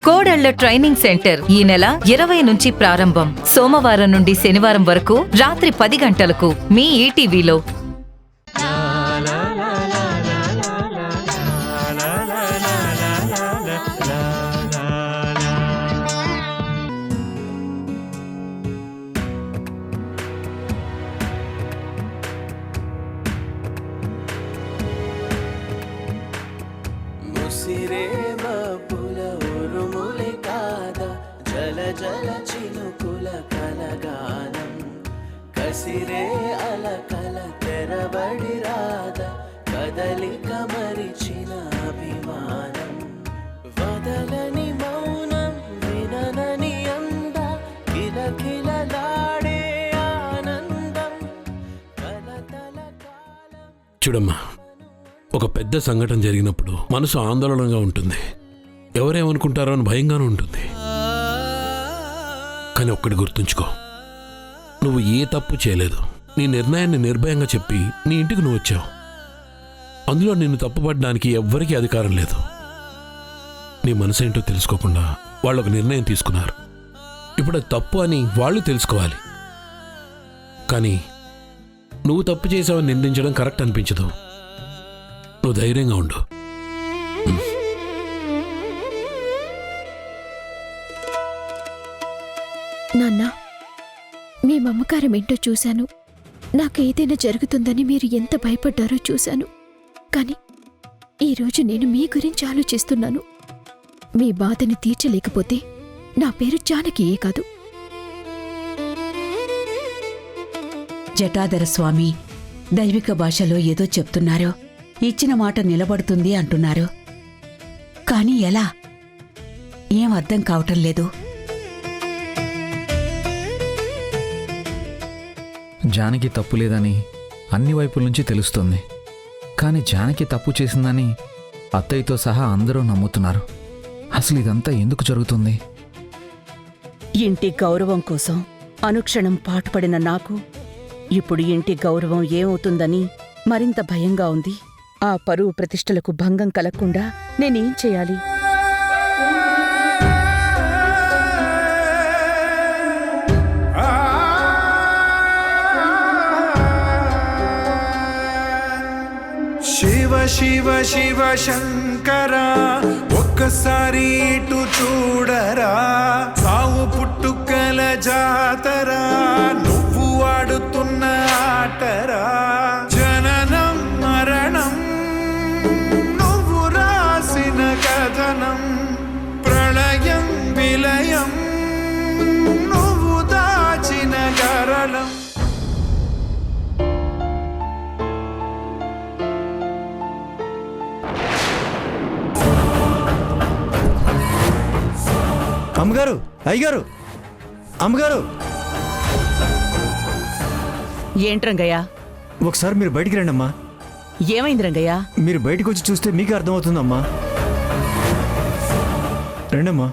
కోడళ్ల training centre ఈ నెల 20 నుంచి ప్రారంభం. సోమవారం నుండి శనివారం వరకు రాత్రి 10 గంటలకు మీ ఈటీవీలో. జల చినుకుల కలగానం కసిరే అలకల తెరబడి రాద కదలిక మరిచిన అభిమానం వదలని మౌనం విననని అంద కిలకిలలాడే ఆనందం కలతల కాలం. చూడమ్మా, ఒక పెద్ద సంఘటన జరిగినప్పుడు మనసు ఆందోళనగా ఉంటుంది, ఎవరేమనుకుంటారో అని భయంగానూ ఉంటుంది. కానీ ఒక్కటి గుర్తుంచుకో, నువ్వు ఏ తప్పు చేయలేదు. నీ నిర్ణయాన్ని నిర్భయంగా చెప్పి నీ ఇంటికి నువ్వు వచ్చావు. అందులో నిన్ను తప్పుపడడానికి ఎవ్వరికీ అధికారం లేదు. నీ మనసు ఏంటో తెలుసుకోకుండా వాళ్ళు ఒక నిర్ణయం తీసుకున్నారు. ఇప్పుడు అది తప్పు అని వాళ్ళు తెలుసుకోవాలి. కానీ నువ్వు తప్పు చేసావని నిందించడం కరెక్ట్ అనిపించదు. నువ్వు ధైర్యంగా ఉండు. నాన్న, మీ మమకారం ఏంటో చూశాను. నాకు ఏదైనా జరుగుతుందని మీరు ఎంత భయపడ్డారో చూశాను. కానీ ఈరోజు నేను మీ గురించి ఆలోచిస్తున్నాను. మీ బాధని తీర్చలేకపోతే నా పేరు జానకియే కాదు. జటాధర స్వామి దైవిక భాషలో ఏదో చెప్తున్నారో, ఇచ్చిన మాట నిలబడుతుంది అంటున్నారు. కానీ ఎలా? ఏం అర్థం కావటం లేదు. జానకి తప్పు లేదని అన్ని వైపుల నుంచి తెలుస్తుంది. కానీ జానకి తప్పు చేసిందని అత్తయ్యతో సహా అందరూ నమ్ముతున్నారు. అసలు ఇదంతా ఎందుకు జరుగుతుంది? ఇంటి గౌరవం కోసం అనుక్షణం పాటుపడిన నాకు ఇప్పుడు ఇంటి గౌరవం ఏమవుతుందని మరింత భయంగా ఉంది. ఆ పరువు ప్రతిష్టలకు భంగం కలగకుండా నేనేం చేయాలి? శివ శివ శివ శంకర, ఒక్కసారి ఇటు చూడరా. సావు పుట్టుకల జాతరా, నువ్వు ఆడుతున్న ఆటరా. జననం మరణం నువ్వు రాసిన కథనం. ప్రళయం విలయం నువ్వు దాచిన గరళం. అమ్మగారు, అయ్యగారు, అమ్మగారు, ఏంట్రంగయ్య? ఒకసారి మీరు బయటికి రండి అమ్మా. ఏమైంది రంగయ్య? మీరు బయటకు వచ్చి చూస్తే మీకే అర్థమవుతుందమ్మా. రండమ్మా.